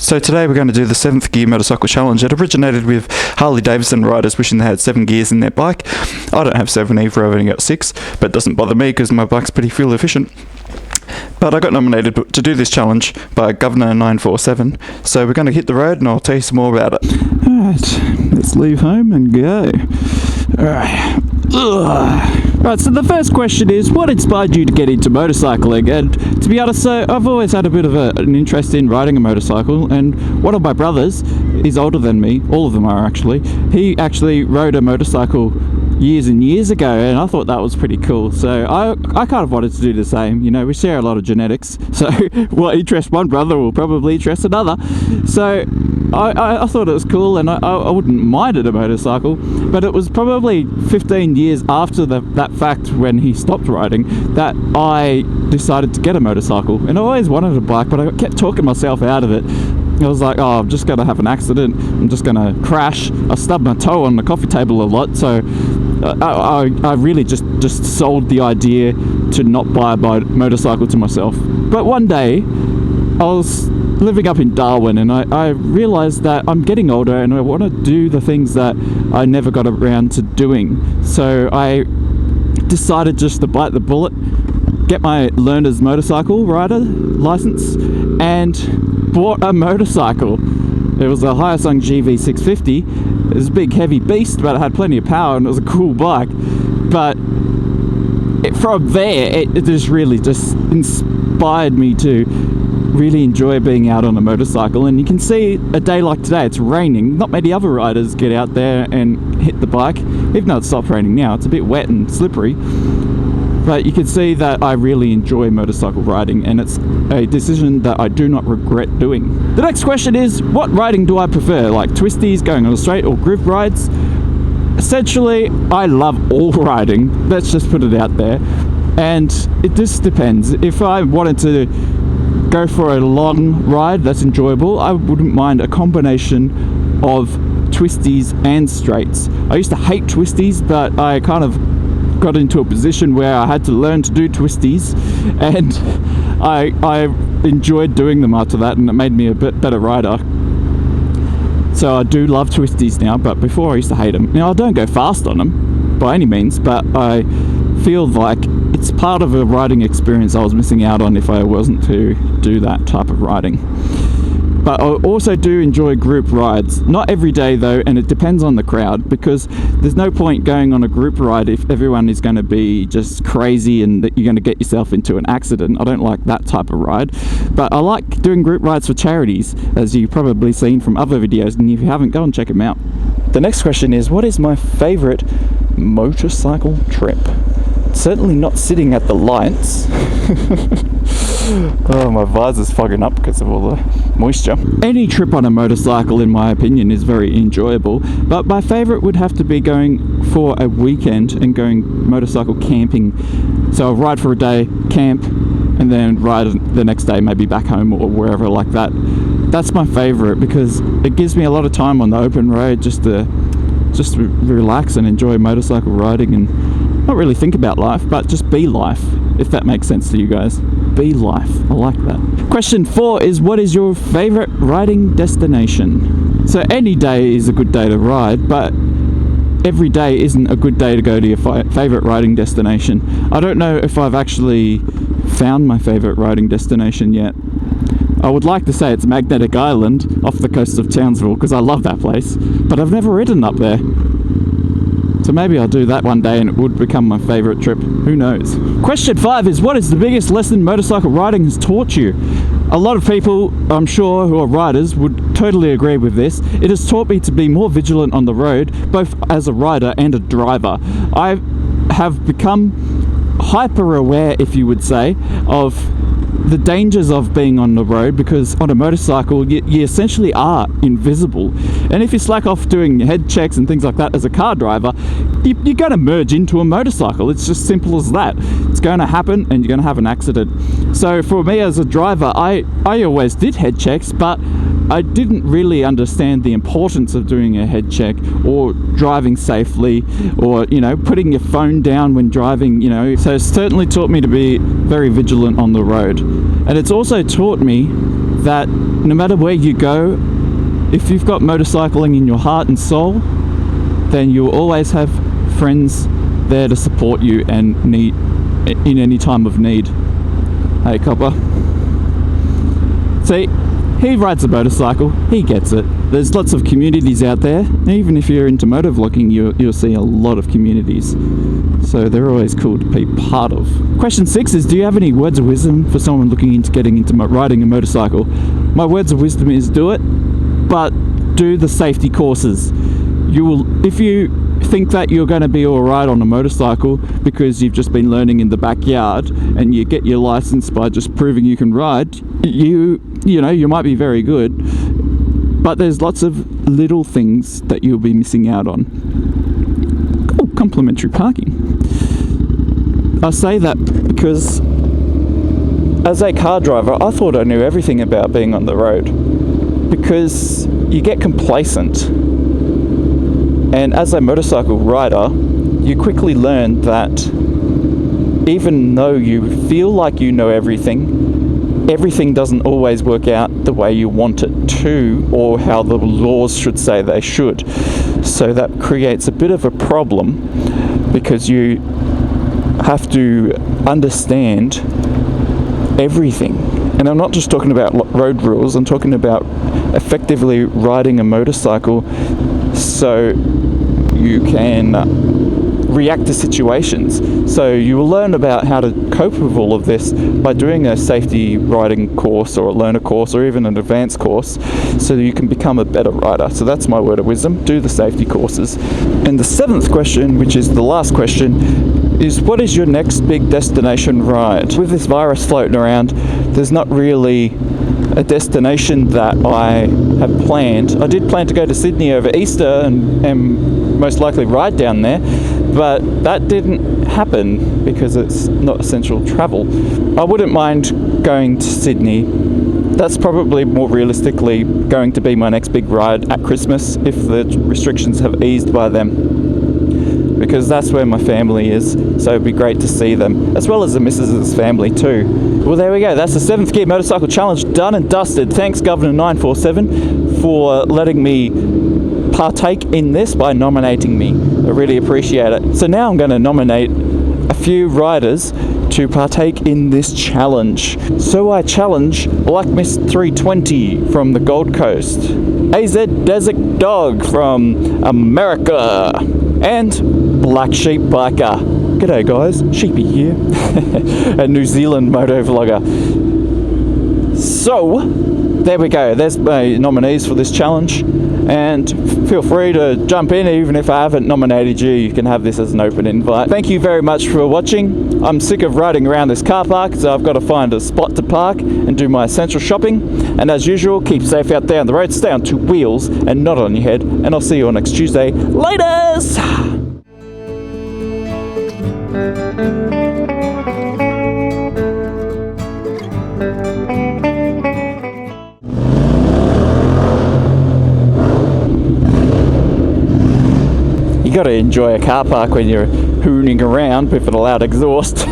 So today we're going to do the 7th gear motorcycle challenge. It originated with Harley Davidson riders wishing they had 7 gears in their bike. I don't have 7 either, I've only got 6, but it doesn't bother me because my bike's pretty fuel efficient. But I got nominated to do this challenge by Governor 947, so we're going to hit the road and I'll tell you some more about it. Alright, let's leave home and go. Alright. Right, so the first question is, what inspired you to get into motorcycling? And to be honest, so I've always had a bit of an interest in riding a motorcycle, and one of my brothers is older than me, all of them are actually. He actually rode a motorcycle years and years ago, and I thought that was pretty cool, so I kind of wanted to do the same. You know, we share a lot of genetics, so what interests one brother will probably interest another. So I thought it was cool, and I wouldn't mind it, a motorcycle, but it was probably 15 years after that fact, when he stopped riding, that I decided to get a motorcycle. And I always wanted a bike, but I kept talking myself out of it. I was like, oh, I'm just going to have an accident, I'm just going to crash. I stubbed my toe on the coffee table a lot, so I really just sold the idea to not buy a motorcycle to myself. But one day, I was living up in Darwin, and I realised that I'm getting older and I want to do the things that I never got around to doing. So I decided just to bite the bullet, get my learner's motorcycle rider license, and bought a motorcycle. It was a Hyosung GV650. It was a big heavy beast, but it had plenty of power and it was a cool bike. But from there, it just really just inspired me to really enjoy being out on a motorcycle. And you can see a day like today, it's raining. Not many other riders get out there and hit the bike, even though it's stopped raining now. It's a bit wet and slippery. But you can see that I really enjoy motorcycle riding, and it's a decision that I do not regret doing. The next question is, what riding do I prefer? Like twisties, going on a straight, or group rides? Essentially, I love all riding. Let's just put it out there. And it just depends. If I wanted to go for a long ride that's enjoyable, I wouldn't mind a combination of twisties and straights. I used to hate twisties, but I kind of got into a position where I had to learn to do twisties, and I enjoyed doing them after that, and it made me a bit better rider. So I do love twisties now, but before I used to hate them. Now I don't go fast on them by any means, but I feel like it's part of a riding experience I was missing out on if I wasn't to do that type of riding. But I also do enjoy group rides. Not every day though, and it depends on the crowd, because there's no point going on a group ride if everyone is going to be just crazy and that you're going to get yourself into an accident. I don't like that type of ride. But I like doing group rides for charities, as you've probably seen from other videos, and if you haven't, go and check them out. The next question is, what is my favourite motorcycle trip? Certainly not sitting at the lights. Oh, my visor's fogging up because of all the moisture. Any trip on a motorcycle, in my opinion, is very enjoyable, but my favourite would have to be going for a weekend and going motorcycle camping. So I'll ride for a day, camp, and then ride the next day, maybe back home or wherever like that. That's my favourite because it gives me a lot of time on the open road just to relax and enjoy motorcycle riding and not really think about life, but just be life, if that makes sense to you guys. Be life. I like that. Question 4 is, what is your favourite riding destination? So any day is a good day to ride, but every day isn't a good day to go to your favourite riding destination. I don't know if I've actually found my favourite riding destination yet. I would like to say it's Magnetic Island off the coast of Townsville, because I love that place, but I've never ridden up there. So maybe I'll do that one day and it would become my favourite trip. Who knows? Question 5 is, what is the biggest lesson motorcycle riding has taught you? A lot of people, I'm sure, who are riders would totally agree with this. It has taught me to be more vigilant on the road, both as a rider and a driver. I have become hyper aware, if you would say, of the dangers of being on the road, because on a motorcycle you essentially are invisible, and if you slack off doing head checks and things like that as a car driver, you're going to merge into a motorcycle. It's just simple as that. It's going to happen and you're going to have an accident. So for me as a driver, I always did head checks, but I didn't really understand the importance of doing a head check or driving safely, or, you know, putting your phone down when driving, you know. So it's certainly taught me to be very vigilant on the road. And it's also taught me that no matter where you go, if you've got motorcycling in your heart and soul, then you'll always have friends there to support you and in any time of need. Hey, copper. See, he rides a motorcycle, he gets it. There's lots of communities out there. Even if you're into motovlogging, you'll see a lot of communities. So they're always cool to be part of. Question 6 is, do you have any words of wisdom for someone looking into getting into riding a motorcycle? My words of wisdom is do it, but do the safety courses. If you think that you're going to be alright on a motorcycle because you've just been learning in the backyard and you get your license by just proving you can ride, you know, you might be very good, but there's lots of little things that you'll be missing out on. Oh, complimentary parking. I say that because as a car driver, I thought I knew everything about being on the road, because you get complacent. And as a motorcycle rider, you quickly learn that even though you feel like you know everything doesn't always work out the way you want it to, or how the laws should say they should. So that creates a bit of a problem, because you have to understand everything. And I'm not just talking about road rules, I'm talking about effectively riding a motorcycle so you can react to situations. So you will learn about how to cope with all of this by doing a safety riding course or a learner course or even an advanced course, so that you can become a better rider. So that's my word of wisdom: do the safety courses. And the 7th question, which is the last question, is what is your next big destination ride? With this virus floating around, there's not really a destination that I have planned. I did plan to go to Sydney over Easter and most likely ride down there, but that didn't happen because it's not essential travel. I wouldn't mind going to Sydney. That's probably more realistically going to be my next big ride at Christmas, if the restrictions have eased by then, because that's where my family is, so it'd be great to see them, as well as the missus's family too. Well, there we go, that's the 7th Gear Motorcycle Challenge done and dusted. Thanks Governor 947 for letting me partake in this by nominating me. I really appreciate it. So now I'm going to nominate a few riders to partake in this challenge. So I challenge Black Miss 320 from the Gold Coast, AZ Desert Dog from America, and Black Sheep Biker. G'day guys, Sheepy here, a New Zealand motovlogger. So there we go, there's my nominees for this challenge, and feel free to jump in. Even if I haven't nominated you, you can have this as an open invite. Thank you very much for watching. I'm sick of riding around this car park, so I've got to find a spot to park and do my essential shopping. And as usual, keep safe out there on the road, stay on 2 wheels and not on your head, and I'll see you on next Tuesday. Laters! You got to enjoy a car park when you're hooning around with an loud exhaust.